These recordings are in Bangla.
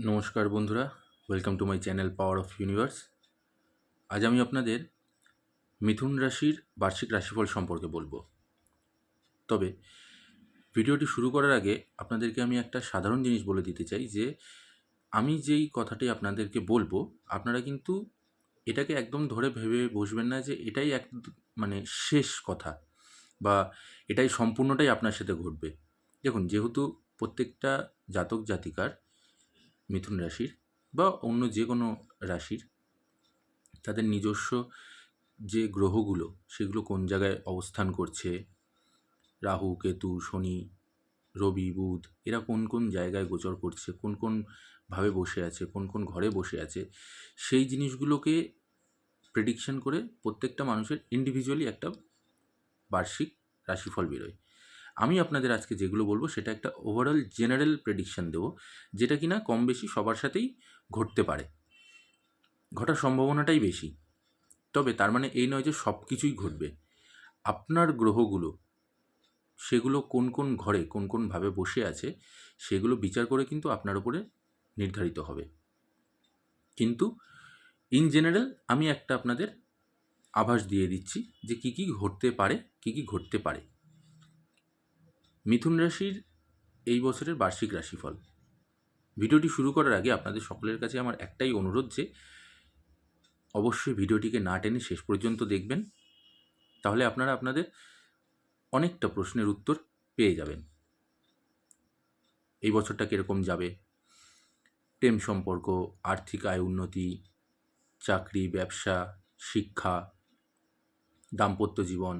নমস্কার বন্ধুরা, welcome to my channel power of universe. আজ আমি আপনাদের মিথুন রাশির বার্ষিক রাশিফল সম্পর্কে বলবো। তবে ভিডিওটি শুরু করার আগে আপনাদেরকে আমি একটা সাধারণ জিনিস বলে দিতে চাই যে আমি যেই কথাটি আপনাদেরকে বলবো, আপনারা কিন্তু এটাকে একদম ধরে ভেবে বসবেন না যে এটাই মানে শেষ কথা বা এটাই সম্পূর্ণটাই আপনার সাথে ঘটবে। দেখুন, যেহেতু প্রত্যেকটা জাতক জাতিকার মিথুন রাশির বা অন্য যে কোনো রাশির তাদের নিজস্ব যে গ্রহগুলো সেগুলো কোন জায়গায় অবস্থান করছে, রাহু, কেতু, শনি, রবি, বুধ এরা কোন কোন জায়গায় গোচর করছে, কোন কোন ভাবে বসে আছে, কোন কোন ঘরে বসে আছে, সেই জিনিসগুলোকে প্রেডিকশন করে প্রত্যেকটা মানুষের ইন্ডিভিজুয়ালি একটা বার্ষিক রাশিফল বেরোয়। আমি আপনাদের আজকে যেগুলো বলবো সেটা একটা ওভারঅল জেনারেল প্রেডিকশন দেবো, যেটা কিনা কম বেশি সবার সাথেই ঘটতে পারে, ঘটার সম্ভাবনাটাই বেশি। তবে তার মানে এই নয় যে সব কিছুই ঘটবে। আপনার গ্রহগুলো সেগুলো কোন কোন ঘরে কোন কোনভাবে বসে আছে সেগুলো বিচার করে কিন্তু আপনার উপরে নির্ধারিত হবে। কিন্তু ইন জেনারেল আমি একটা আপনাদের আভাস দিয়ে দিচ্ছি যে কী কী ঘটতে পারে, কী কী ঘটতে পারে। মিথুন রাশির এই বছরের বার্ষিক রাশিফল। ভিডিওটি শুরু করার আগে আপনাদের সকলের কাছে আমার একটাই অনুরোধ যে অবশ্যই ভিডিওটিকে না টেনে শেষ পর্যন্ত দেখবেন, তাহলে আপনারা আপনাদের অনেকটা প্রশ্নের উত্তর পেয়ে যাবেন। এই বছরটা কীরকম যাবে, প্রেম সম্পর্ক, আর্থিক আয় উন্নতি, চাকরি, ব্যবসা, শিক্ষা, দাম্পত্য জীবন,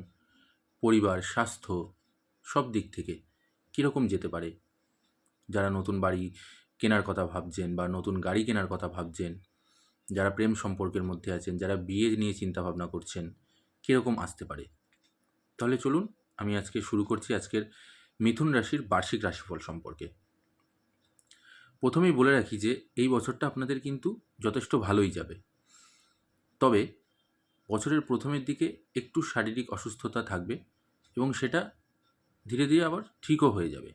পরিবার, স্বাস্থ্য, সব দিক থেকে কীরকম যেতে পারে। যারা নতুন বাড়ি কেনার কথা ভাবছেন বা নতুন গাড়ি কেনার কথা ভাবছেন, যারা প্রেম সম্পর্কের মধ্যে আছেন, যারা বিয়ে নিয়ে চিন্তাভাবনা করছেন, কীরকম আসতে পারে। তাহলে চলুন আমি আজকে শুরু করছি আজকের মিথুন রাশির বার্ষিক রাশিফল সম্পর্কে। প্রথমেই বলে রাখি যে এই বছরটা আপনাদের কিন্তু যথেষ্ট ভালোই যাবে। তবে বছরের প্রথমের দিকে একটু শারীরিক অসুস্থতা থাকবে এবং সেটা ধীরে ধীরে আবার ঠিকও হয়ে যাবে।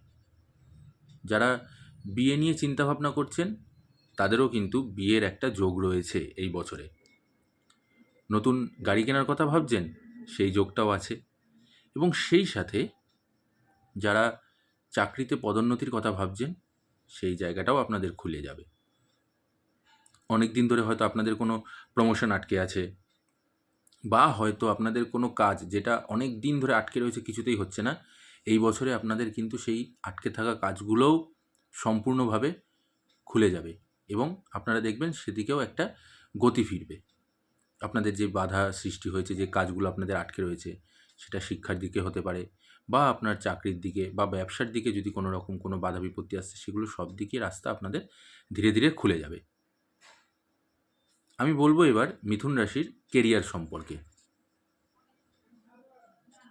যারা বিয়ে নিয়ে চিন্তাভাবনা করছেন তাদেরও কিন্তু বিয়ের একটা যোগ রয়েছে এই বছরে। নতুন গাড়ি কেনার কথা ভাবছেন, সেই যোগটাও আছে। এবং সেই সাথে যারা চাকরিতে পদোন্নতির কথা ভাবছেন, সেই জায়গাটাও আপনাদের খুলে যাবে। অনেক দিন ধরে হয়তো আপনাদের কোনো প্রমোশন আটকে আছে, বা হয়তো আপনাদের কোনো কাজ যেটা অনেক দিন ধরে আটকে রয়েছে, কিছুতেই হচ্ছে না, এই বছরে আপনাদের কিন্তু সেই আটকে থাকা কাজগুলোও সম্পূর্ণভাবে খুলে যাবে এবং আপনারা দেখবেন সেদিকেও একটা গতি ফিরবে। আপনাদের যে বাধা সৃষ্টি হয়েছে, যে কাজগুলো আপনাদের আটকে রয়েছে, সেটা শিক্ষার দিকে হতে পারে বা আপনার চাকরির দিকে বা ব্যবসার দিকে যদি কোনো রকম কোনো বাধা বিপত্তি আসছে, সেগুলো সব দিকে রাস্তা আপনাদের ধীরে ধীরে খুলে যাবে। আমি বলবো এবার মিথুন রাশির কেরিয়ার সম্পর্কে।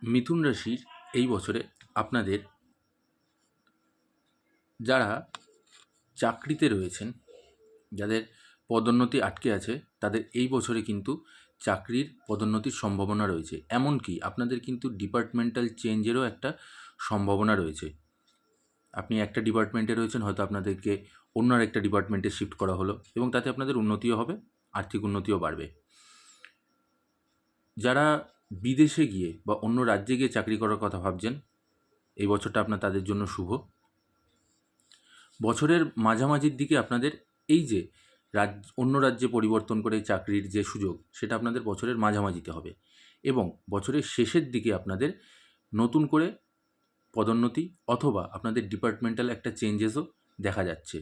মিথুন রাশির এই বছরে আপনাদের যারা চাকরিতে রয়েছেন, যাদের পদোন্নতি আটকে আছে, তাদের এই বছরে কিন্তু চাকরির পদোন্নতির সম্ভাবনা রয়েছে। এমনকি আপনাদের কিন্তু ডিপার্টমেন্টাল চেঞ্জেরও একটা সম্ভাবনা রয়েছে। আপনি একটা ডিপার্টমেন্টে রয়েছেন, হয়তো আপনাদেরকে অন্য আরেকটা ডিপার্টমেন্টে শিফট করা হলো এবং তাতে আপনাদের উন্নতিও হবে, আর্থিক উন্নতিও বাড়বে। যারা বিদেশে গিয়ে বা অন্য রাজ্যে গিয়ে চাকরি করার কথা ভাবছেন, এই বছরটা আপনার তাদের জন্য শুভ। বছরের মাঝামাঝির দিকে আপনাদের এই যে অন্য রাজ্যে পরিবর্তন করে চাকরির যে সুযোগ, সেটা আপনাদের বছরের মাঝামাঝিতে হবে এবং বছরের শেষের দিকে আপনাদের নতুন করে পদোন্নতি অথবা আপনাদের ডিপার্টমেন্টাল একটা চেঞ্জেসও দেখা যাচ্ছে।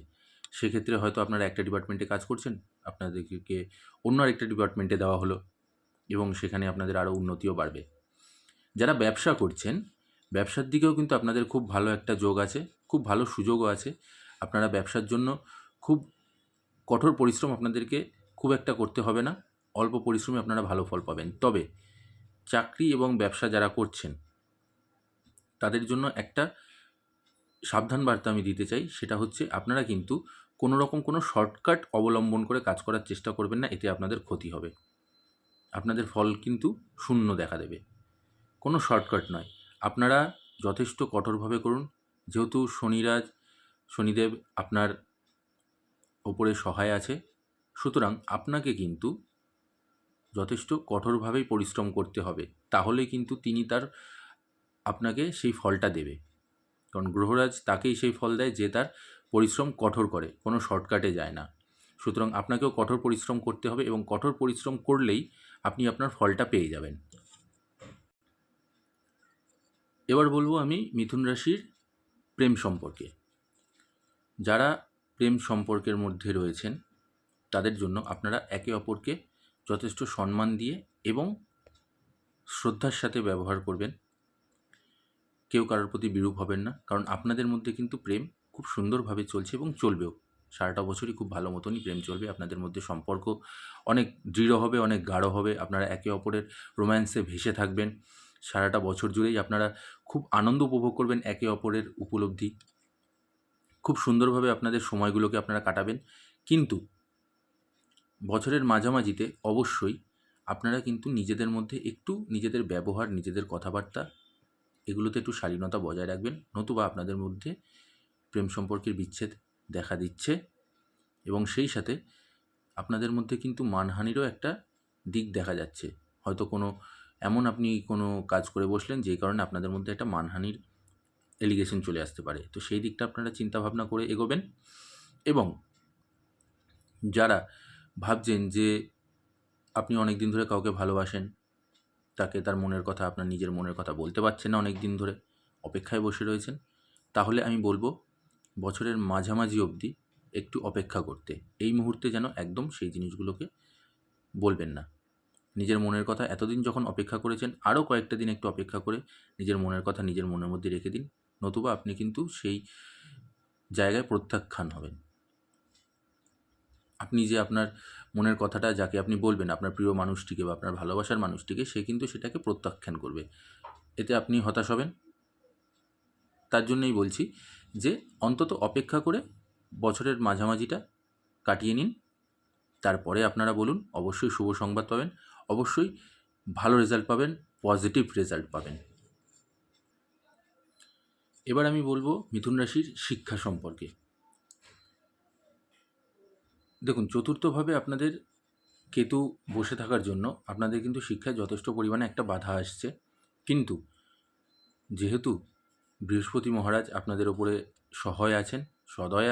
সেক্ষেত্রে হয়তো আপনারা একটা ডিপার্টমেন্টে কাজ করছেন, আপনাদেরকে অন্য আরেকটা ডিপার্টমেন্টে দেওয়া হলো এবং সেখানে আপনাদের আরও উন্নতিও বাড়বে। যারা ব্যবসা করছেন, ব্যবসার দিকেও কিন্তু আপনাদের খুব ভালো একটা যোগ আছে, খুব ভালো সুযোগও আছে। আপনারা ব্যবসার জন্য খুব কঠোর পরিশ্রম আপনাদেরকে খুব একটা করতে হবে না, অল্প পরিশ্রমে আপনারা ভালো ফল পাবেন। তবে চাকরি এবং ব্যবসা যারা করছেন তাদের জন্য একটা সাবধান বার্তা আমি দিতে চাই, সেটা হচ্ছে আপনারা কিন্তু কোনো রকম কোনো শর্টকাট অবলম্বন করে কাজ করার চেষ্টা করবেন না, এতে আপনাদের ক্ষতি হবে। আপনাদের ফল কিন্তু শূন্য দেখা দেবে। কোনো শর্টকাট নয়, আপনারা যথেষ্ট কঠোরভাবে করুন। যেহেতু শনিদেব আপনার ওপরে সহায় আছে। সুতরাং আপনাকে কিন্তু যথেষ্ট কঠোরভাবেই পরিশ্রম করতে হবে, তাহলে কিন্তু তিনি আপনাকে সেই ফলটা দেবে। কারণ গ্রহরাজ তাকেই সেই ফল দেয় যে তার পরিশ্রম কঠোর করে, কোনো শর্টকাটে যায় না। সুতরাং আপনাকেও কঠোর পরিশ্রম করতে হবে এবং কঠোর পরিশ্রম করলেই আপনি আপনার ফলটা পেয়ে যাবেন। এবার বলবো আমি মিথুন রাশির প্রেম সম্পর্কে। যারা প্রেম সম্পর্কের মধ্যে রয়েছেন তাদের জন্য আপনারা একে অপরকে যথেষ্ট সম্মান দিয়ে এবং শ্রদ্ধার সাথে ব্যবহার করবেন। কেউ কারোর প্রতি বিরূপ হবেন না, কারণ আপনাদের মধ্যে কিন্তু প্রেম খুব সুন্দরভাবে চলছে এবং চলবেও। সারাটা বছরই খুব ভালো মতনই প্রেম চলবে। আপনাদের মধ্যে সম্পর্ক অনেক দৃঢ় হবে, অনেক গাঢ় হবে। আপনারা একে অপরের রোম্যান্সে ভেসে থাকবেন। সারাটা বছর জুড়েই আপনারা খুব আনন্দ উপভোগ করবেন একে অপরের উপলব্ধি। খুব সুন্দরভাবে আপনাদের সময়গুলোকে আপনারা কাটাবেন। কিন্তু বছরের মাঝামাঝিতে অবশ্যই আপনারা কিন্তু নিজেদের মধ্যে একটু নিজেদের ব্যবহার, নিজেদের কথাবার্তা এগুলোতে একটু শালীনতা বজায় রাখবেন, নতুবা আপনাদের মধ্যে প্রেম সম্পর্কের বিচ্ছেদ দেখা দিচ্ছে। এবং সেই সাথে আপনাদের মধ্যে কিন্তু মানহানিরও একটা দিক দেখা যাচ্ছে। হয়তো আপনি কোনো কাজ করে বসলেন যেই কারণে আপনাদের মধ্যে একটা মানহানির এলিগেশন চলে আসতে পারে। তো সেই দিকটা আপনারা চিন্তাভাবনা করে এগোবেন। এবং যারা ভাবছেন যে আপনি অনেক দিন ধরে কাউকে ভালোবাসেন, তাকে তার মনের কথা, আপনার নিজের মনের কথা বলতে পারছেন না, অনেক দিন ধরে অপেক্ষায় বসে রয়েছেন, তাহলে আমি বলবো বছরের মাঝামাঝি অবধি একটু অপেক্ষা করতে। এই মুহূর্তে যেন একদম সেই জিনিসগুলোকে বলবেন না। নিজের মনের কথা এতদিন যখন অপেক্ষা করেছেন, আরও কয়েকটা দিন একটু অপেক্ষা করে নিজের মনের কথা নিজের মনের মধ্যে রেখে দিন, নতুবা আপনি কিন্তু সেই জায়গায় প্রত্যাখ্যান হবেন। আপনি যে আপনার মনের কথাটা যাকে আপনি বলবেন, আপনার প্রিয় মানুষটিকে বা আপনার ভালোবাসার মানুষটিকে, সে কিন্তু সেটাকে প্রত্যাখ্যান করবে। এতে আপনি হতাশ হবেন। তার জন্যই বলছি যে অন্তত অপেক্ষা করে বছরের মাঝামাঝিটা কাটিয়ে নিন। তারপরে আপনারা বলুন, অবশ্যই শুভ সংবাদ পাবেন, অবশ্যই ভালো রেজাল্ট পাবেন, পজিটিভ রেজাল্ট পাবেন। এবার আমি বলবো মিথুন রাশির শিক্ষা সম্পর্কে। দেখুন, চতুর্থভাবে আপনাদের কেতু বসে থাকার জন্য আপনাদের কিন্তু শিক্ষায় যথেষ্ট পরিমাণে একটা বাধা আসছে। কিন্তু যেহেতু বৃহস্পতি মহারাজ আপনাদের ওপরে সদয়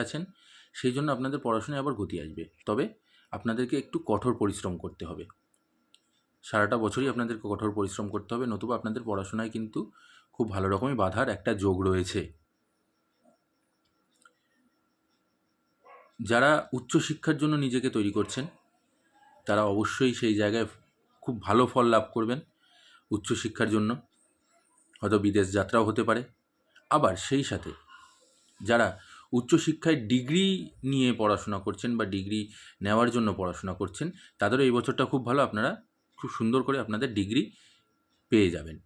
আছেন, সেই জন্য আপনাদের পড়াশোনায় আবার গতি আসবে। তবে আপনাদেরকে একটু কঠোর পরিশ্রম করতে হবে। সারাটা বছরই আপনাদেরকে কঠোর পরিশ্রম করতে হবে, নতুবা আপনাদের পড়াশোনায় কিন্তু খুব ভালো রকমই বাধার একটা যোগ রয়েছে। যারা উচ্চশিক্ষার জন্য নিজেকে তৈরি করছেন তারা অবশ্যই সেই জায়গায় খুব ভালো ফল লাভ করবেন। উচ্চশিক্ষার জন্য হয়তো বিদেশ যাত্রাও হতে পারে। আবার সেই সাথে যারা উচ্চশিক্ষায় ডিগ্রি নিয়ে পড়াশোনা করছেন বা ডিগ্রি নেওয়ার জন্য পড়াশোনা করছেন, তাদেরও এই বছরটা খুব ভালো। আপনারা খুব সুন্দর করে আপনাদের ডিগ্রি পেয়ে যাবেন।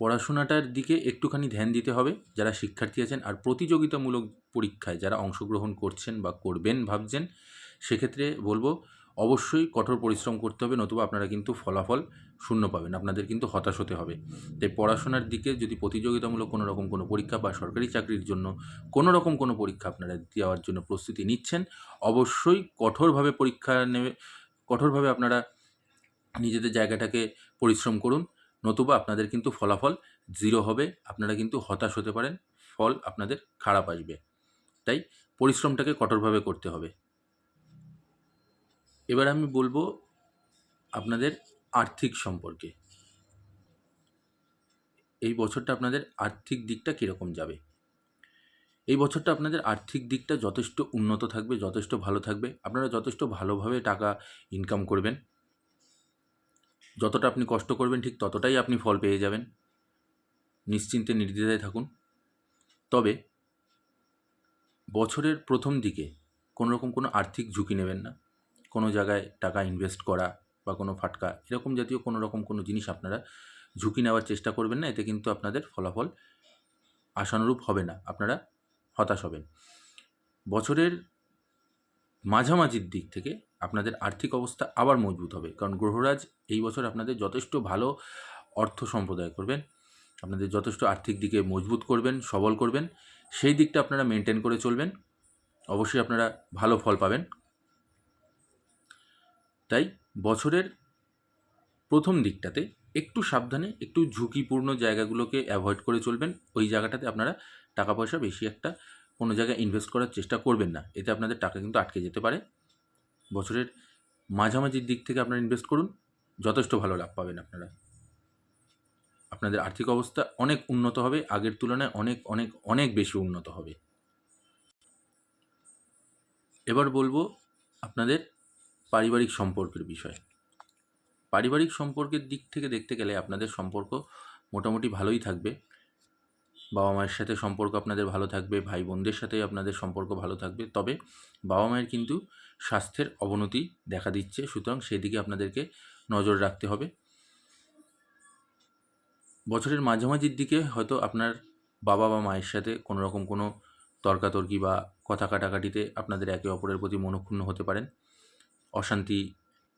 পড়াশোনাটার দিকে একটুখানি ধ্যান দিতে হবে যারা শিক্ষার্থী আছেন। আর প্রতিযোগিতামূলক পরীক্ষায় যারা অংশগ্রহণ করছেন বা করবেন ভাবছেন, সেক্ষেত্রে বলবো অবশ্যই কঠোর পরিশ্রম করতে হবে, নতুবা আপনারা কিন্তু ফলাফল শূন্য পাবেন, আপনাদের কিন্তু হতাশ হতে হবে। তাই পড়াশোনার দিকে যদি প্রতিযোগিতামূলক কোনো পরীক্ষা বা সরকারি চাকরির জন্য কোনো পরীক্ষা আপনারা দেওয়ার জন্য প্রস্তুতি নিচ্ছেন, অবশ্যই কঠোরভাবে আপনারা নিজেদের জায়গাটাকে পরিশ্রম করুন, নতুবা আপনাদের কিন্তু ফলাফল 0 হবে। আপনারা কিন্তু হতাশ হতে পারেন, ফল আপনাদের খারাপ আসবে। তাই পরিশ্রমটাকে কঠোরভাবে করতে হবে। এবার আমি বলবো আপনাদের আর্থিক সম্পর্কে। এই বছরটা আপনাদের আর্থিক দিকটা কীরকম যাবে? এই বছরটা আপনাদের আর্থিক দিকটা যথেষ্ট উন্নত থাকবে, যথেষ্ট ভালো থাকবে। আপনারা যথেষ্ট ভালোভাবে টাকা ইনকাম করবেন। যতটা আপনি কষ্ট করবেন ঠিক ততটাই আপনি ফল পেয়ে যাবেন। নিশ্চিন্তে নির্দ্বিধায় থাকুন। তবে বছরের প্রথম দিকে কোনো আর্থিক ঝুঁকি নেবেন না। কোনো জায়গায় টাকা ইনভেস্ট করা বা কোনো ফাটকা এরকম জাতীয় কোনো জিনিস আপনারা ঝুঁকি নেওয়ার চেষ্টা করবেন না। এতে কিন্তু আপনাদের ফলাফল আশানুরূপ হবে না, আপনারা হতাশ হবেন। বছরের মাঝামাঝির দিক থেকে আপনাদের আর্থিক অবস্থা আবার মজবুত হবে, কারণ গ্রহরাজ এই বছর আপনাদের যথেষ্ট ভালো অর্থ সম্প্রদায় করবেন, আপনাদের যথেষ্ট আর্থিক দিকে মজবুত করবেন, সবল করবেন। সেই দিকটা আপনারা মেনটেন করে চলবেন। অবশ্যই আপনারা ভালো ফল পাবেন। তাই বছরের প্রথম দিকটাতে একটু সাবধানে, একটু ঝুঁকিপূর্ণ জায়গাগুলোকে অ্যাভয়েড করে চলবেন। ওই জায়গাটাতে আপনারা টাকা পয়সা বেশি একটা কোনো জায়গায় ইনভেস্ট করার চেষ্টা করবেন না, এতে আপনাদের টাকা কিন্তু আটকে যেতে পারে। বছরের মাঝামাঝির দিক থেকে আপনারা ইনভেস্ট করুন, যথেষ্ট ভালো লাভ পাবেন আপনারা। আপনাদের আর্থিক অবস্থা অনেক উন্নত হবে, আগের তুলনায় অনেক অনেক অনেক বেশি উন্নত হবে। এবার বলবো আপনাদের পারিবারিক সম্পর্কের বিষয়। পারিবারিক সম্পর্কের দিক থেকে দেখতে গেলে আপনাদের সম্পর্ক মোটামুটি ভালোই থাকবে। বাবা মায়ের সাথে সম্পর্ক আপনাদের ভালো থাকবে, ভাই বোনদের সাথে আপনাদের সম্পর্ক ভালো থাকবে। তবে বাবা মায়ের কিন্তু স্বাস্থ্যের অবনতি দেখা দিচ্ছে, সুতরাং সেদিকে আপনাদেরকে নজর রাখতে হবে। বছরের মাঝামাঝির দিকে হয়তো আপনার বাবা বা মায়ের সাথে কোনো রকম কোনো তর্কাতর্কি বা কথা কাটাকাটিতে আপনাদের একে অপরের প্রতি মনক্ষুণ্ণ হতে পারেন, অশান্তি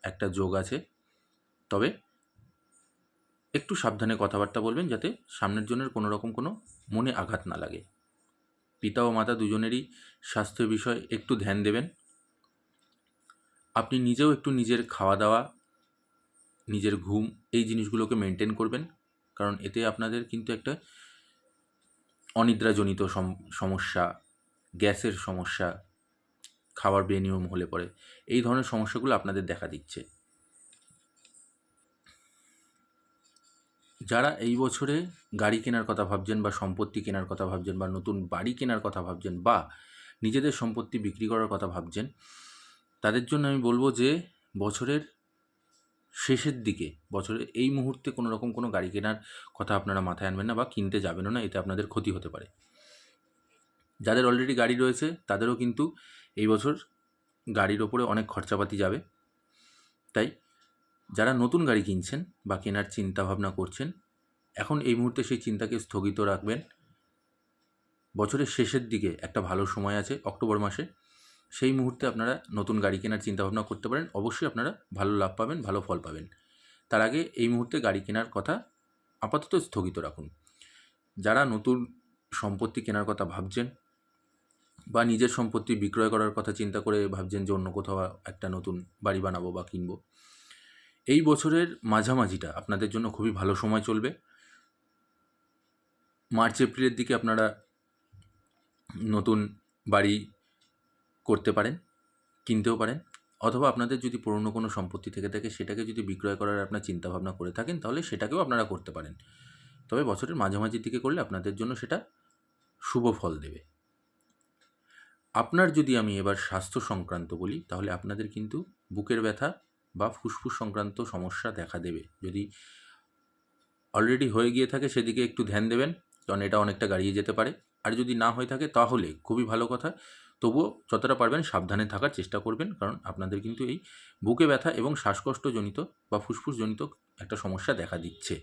একটা যোগ আছে। তবে একটু সাবধানে কথাবার্তা বলবেন, যাতে সামনের জনের কোনো রকম কোনো মনে আঘাত না লাগে। পিতা ও মাতা দুজনেরই স্বাস্থ্যের বিষয়ে একটু ধ্যান দেবেন। আপনি নিজেও একটু নিজের খাওয়া দাওয়া, নিজের ঘুম, এই জিনিসগুলোকে মেনটেন করবেন, কারণ এতে আপনাদের কিন্তু একটা অনিদ্রাজনিত সমস্যা, গ্যাসের সমস্যা, খাবার বেনিয়ম হলে পরে এই ধরনের সমস্যাগুলো আপনাদের দেখা দিচ্ছে। যারা এই বছরে গাড়ি কেনার কথা ভাবছেন বা সম্পত্তি কেনার কথা ভাবছেন বা নতুন বাড়ি কেনার কথা ভাবছেন বা নিজেদের সম্পত্তি বিক্রি করার কথা ভাবছেন, তাদের জন্য আমি বলবো যে বছরের শেষের দিকে, বছরের এই মুহূর্তে কোনো রকম কোনো গাড়ি কেনার কথা আপনারা মাথায় আনবেন না বা কিনতে যাবেনও না, এতে আপনাদের ক্ষতি হতে পারে। যাদের অলরেডি গাড়ি রয়েছে তাদেরও কিন্তু এই বছর গাড়ির ওপরে অনেক খরচাপাতি যাবে। তাই যারা নতুন গাড়ি কিনছেন বা কেনার চিন্তা ভাবনা করছেন, এখন এই মুহূর্তে সেই চিন্তাকে স্থগিত রাখবেন। বছরের শেষের দিকে একটা ভালো সময় আছে, অক্টোবর মাসে, সেই মুহূর্তে আপনারা নতুন গাড়ি কেনার চিন্তাভাবনা করতে পারেন। অবশ্যই আপনারা ভালো লাভ পাবেন, ভালো ফল পাবেন। তার আগে এই মুহূর্তে গাড়ি কেনার কথা আপাতত স্থগিত রাখুন। যারা নতুন সম্পত্তি কেনার কথা ভাবছেন বা নিজের সম্পত্তি বিক্রয় করার কথা চিন্তা করে ভাবছেন যে অন্য কোথাও একটা নতুন বাড়ি বানাবো বা কিনবো, এই বছরের মাঝামাঝিটা আপনাদের জন্য খুবই ভালো সময় চলবে। মার্চ এপ্রিলের দিকে আপনারা নতুন বাড়ি করতে পারেন, কিনতেও পারেন, অথবা আপনাদের যদি পুরনো কোনো সম্পত্তি থেকে থাকে সেটাকে যদি বিক্রয় করার আপনার চিন্তাভাবনা করে থাকেন, তাহলে সেটাকেও আপনারা করতে পারেন। তবে বছরের মাঝামাঝির দিকে করলে আপনাদের জন্য সেটা শুভ ফল দেবে। আপনার যদি আমি এবার স্বাস্থ্য সংক্রান্ত বলি, তাহলে আপনাদের কিন্তু বুকের ব্যথা বা ফুসফুস সংক্রান্ত সমস্যা দেখা দেবে। যদি অলরেডি হয়ে গিয়ে থাকে সেদিকে একটু ধ্যান দেবেন, কারণ এটা অনেকটা গাড়িয়ে যেতে পারে। আর যদি না হয়ে থাকে তাহলে খুবই ভালো কথা, তবুও যতটা পারবেন সাবধানে থাকার চেষ্টা করবেন, কারণ আপনাদের কিন্তু এই বুকে ব্যথা এবং শ্বাসকষ্টজনিত বা ফুসফুসজনিত একটা সমস্যা দেখা দিচ্ছে।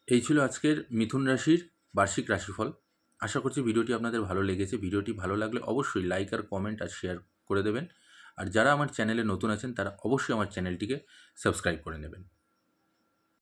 এই ছিল আজকের মিথুন রাশির বার্ষিক রাশিফল। আশা করছি ভিডিওটি আপনাদের ভালো লেগেছে। ভিডিওটি ভালো লাগলে অবশ্যই লাইক আর কমেন্ট আর শেয়ার করে দেবেন। আর যারা আমার চ্যানেলে নতুন আছেন তারা অবশ্যই আমার চ্যানেলটিকে সাবস্ক্রাইব করে নেবেন।